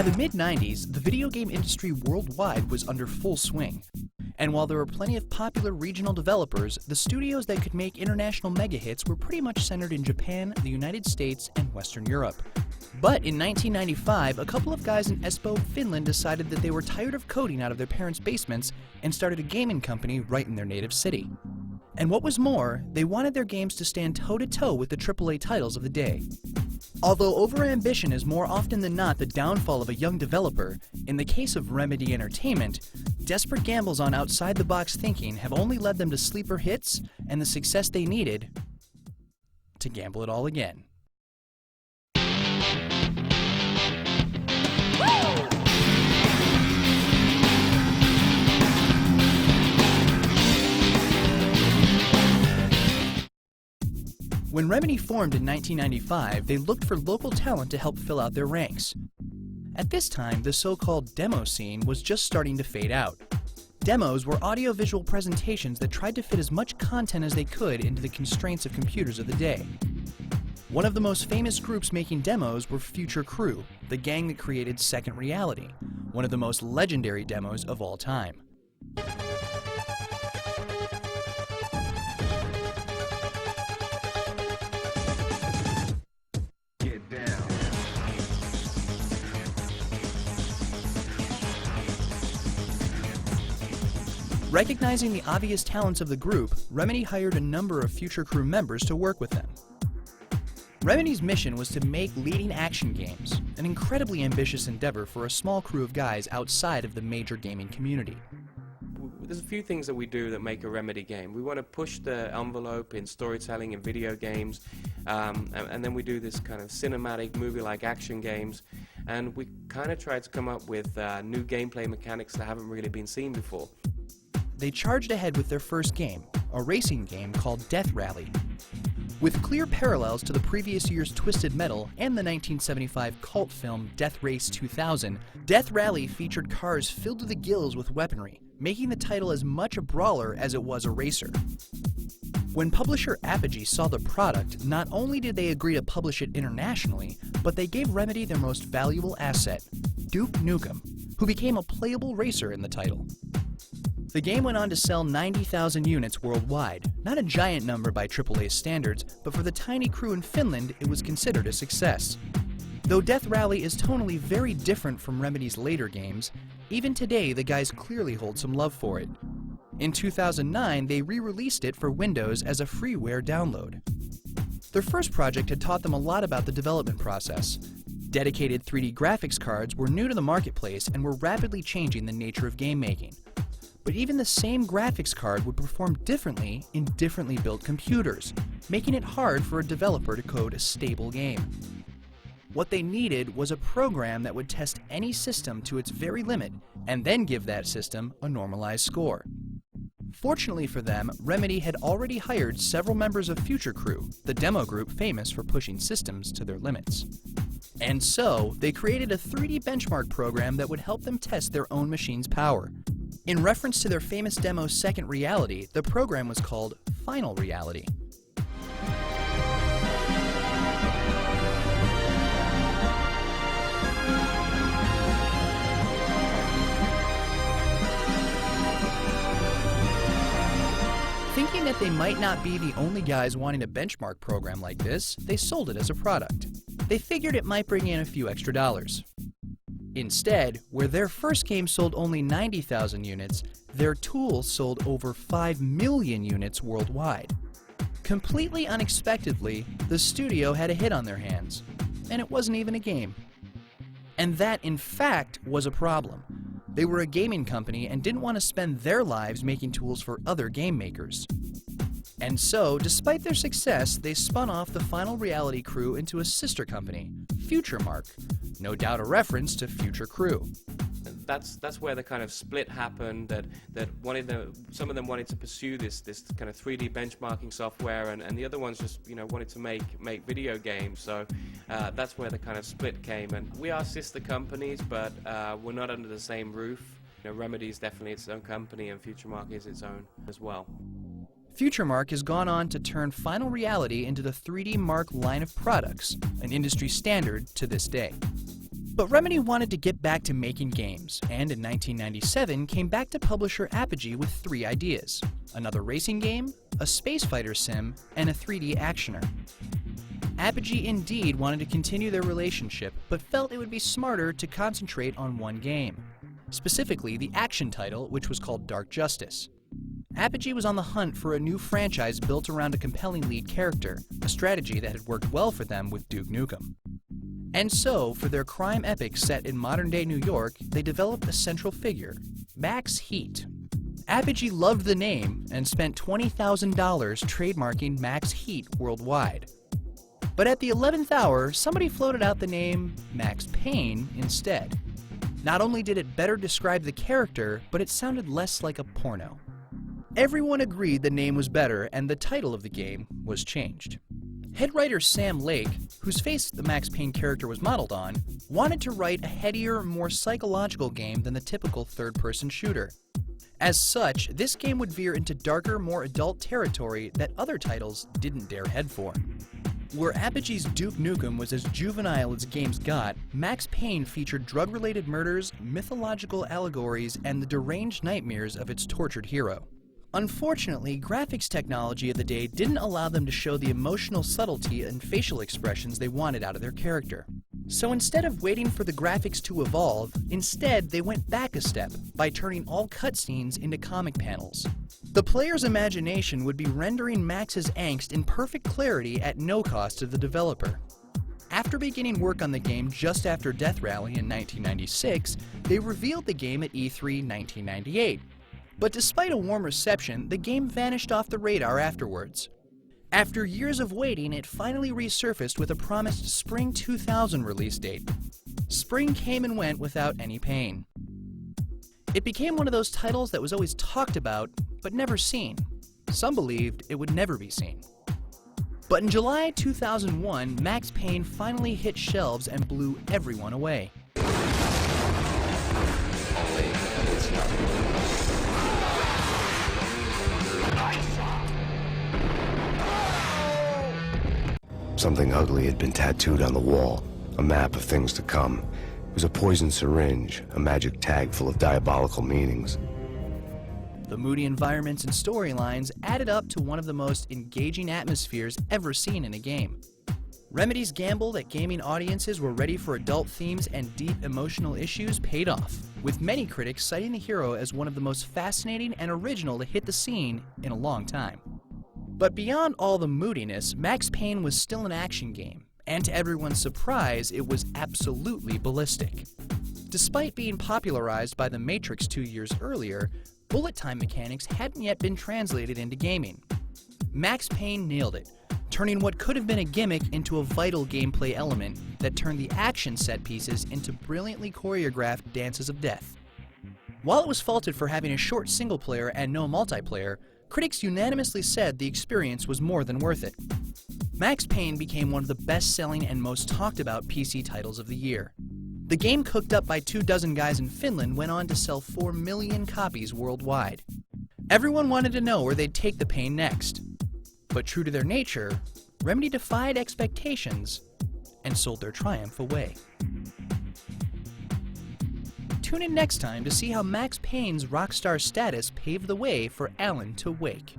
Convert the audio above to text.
the mid-90s, the video game industry worldwide was under full swing. And while there were plenty of popular regional developers, the studios that could make international mega hits were pretty much centered in Japan, the United States, and Western Europe. But in 1995, a couple of guys in Espoo, Finland decided that they were tired of coding out of their parents' basements and started a gaming company right in their native city. And what was more, they wanted their games to stand toe-to-toe with the AAA titles of the day. Although overambition is more often than not the downfall of a young developer, in the case of Remedy Entertainment, desperate gambles on outside-the-box thinking have only led them to sleeper hits and the success they needed to gamble it all again. When Remedy formed in 1995, they looked for local talent to help fill out their ranks. At this time, the so-called demo scene was just starting to fade out. Demos were audiovisual presentations that tried to fit as much content as they could into the constraints of computers of the day. One of the most famous groups making demos were Future Crew, the gang that created Second Reality, one of the most legendary demos of all time. Recognizing the obvious talents of the group, Remedy hired a number of Future Crew members to work with them. Remedy's mission was to make leading action games, an incredibly ambitious endeavor for a small crew of guys outside of the major gaming community. There's a few things that we do that make a Remedy game. We want to push the envelope in storytelling in video games, and then we do this kind of cinematic, movie-like action games, and we kind of try to come up with new gameplay mechanics that haven't really been seen before. They charged ahead with their first game, a racing game called Death Rally. With clear parallels to the previous year's Twisted Metal and the 1975 cult film Death Race 2000, Death Rally featured cars filled to the gills with weaponry, making the title as much a brawler as it was a racer. When publisher Apogee saw the product, not only did they agree to publish it internationally, but they gave Remedy their most valuable asset, Duke Nukem, who became a playable racer in the title. The game went on to sell 90,000 units worldwide, not a giant number by AAA standards, but for the tiny crew in Finland, it was considered a success. Though Death Rally is tonally very different from Remedy's later games, even today the guys clearly hold some love for it. In 2009, they re-released it for Windows as a freeware download. Their first project had taught them a lot about the development process. Dedicated 3D graphics cards were new to the marketplace and were rapidly changing the nature of game making. But even the same graphics card would perform differently in differently built computers, making it hard for a developer to code a stable game. What they needed was a program that would test any system to its very limit and then give that system a normalized score. Fortunately for them, Remedy had already hired several members of Future Crew, the demo group famous for pushing systems to their limits. And so, they created a 3D benchmark program that would help them test their own machine's power. In reference to their famous demo Second Reality, the program was called Final Reality. Thinking that they might not be the only guys wanting a benchmark program like this, they sold it as a product. They figured it might bring in a few extra dollars. Instead, where their first game sold only 90,000 units, their tool sold over 5 million units worldwide. Completely unexpectedly, the studio had a hit on their hands, and it wasn't even a game. And that, in fact, was a problem. They were a gaming company and didn't want to spend their lives making tools for other game makers. And so, despite their success, they spun off the Final Reality crew into a sister company, FutureMark, no doubt a reference to Future Crew. That's where the kind of split happened, that some of them wanted to pursue this kind of 3D benchmarking software, and the other ones just wanted to make video games. So that's where the kind of split came. And we are sister companies, but we're not under the same roof. Remedy is definitely its own company, and FutureMark is its own as well. FutureMark has gone on to turn Final Reality into the 3D Mark line of products, an industry standard to this day. But Remedy wanted to get back to making games, and in 1997 came back to publisher Apogee with 3 ideas: another racing game, a space fighter sim, and a 3D actioner. Apogee indeed wanted to continue their relationship, but felt it would be smarter to concentrate on one game, specifically the action title, which was called Dark Justice. Apogee was on the hunt for a new franchise built around a compelling lead character, a strategy that had worked well for them with Duke Nukem. And so, for their crime epic set in modern-day New York, they developed a central figure, Max Heat. Apogee loved the name and spent $20,000 trademarking Max Heat worldwide. But at the 11th hour, somebody floated out the name Max Payne instead. Not only did it better describe the character, but it sounded less like a porno. Everyone agreed the name was better, and the title of the game was changed. Head writer Sam Lake, whose face the Max Payne character was modeled on, wanted to write a headier, more psychological game than the typical third-person shooter. As such, this game would veer into darker, more adult territory that other titles didn't dare head for. Where Apogee's Duke Nukem was as juvenile as games got, Max Payne featured drug-related murders, mythological allegories, and the deranged nightmares of its tortured hero. Unfortunately, graphics technology of the day didn't allow them to show the emotional subtlety and facial expressions they wanted out of their character. So instead of waiting for the graphics to evolve, instead they went back a step by turning all cutscenes into comic panels. The player's imagination would be rendering Max's angst in perfect clarity at no cost to the developer. After beginning work on the game just after Death Rally in 1996, they revealed the game at E3 1998. But despite a warm reception, the game vanished off the radar afterwards. After years of waiting, it finally resurfaced with a promised Spring 2000 release date. Spring came and went without any pain. It became one of those titles that was always talked about, but never seen. Some believed it would never be seen. But in July 2001, Max Payne finally hit shelves and blew everyone away. Something ugly had been tattooed on the wall, a map of things to come. It was a poisoned syringe, a magic tag full of diabolical meanings. The moody environments and storylines added up to one of the most engaging atmospheres ever seen in a game. Remedy's gamble that gaming audiences were ready for adult themes and deep emotional issues paid off, with many critics citing the hero as one of the most fascinating and original to hit the scene in a long time. But beyond all the moodiness, Max Payne was still an action game, and to everyone's surprise, it was absolutely ballistic. Despite being popularized by The Matrix 2 years earlier, bullet time mechanics hadn't yet been translated into gaming. Max Payne nailed it, turning what could have been a gimmick into a vital gameplay element that turned the action set pieces into brilliantly choreographed dances of death. While it was faulted for having a short single player and no multiplayer, critics unanimously said the experience was more than worth it. Max Payne became one of the best-selling and most talked-about PC titles of the year. The game, cooked up by 24 guys in Finland, went on to sell 4 million copies worldwide. Everyone wanted to know where they'd take the Payne next. But true to their nature, Remedy defied expectations and sold their triumph away. Tune in next time to see how Max Payne's rockstar status paved the way for Alan to wake.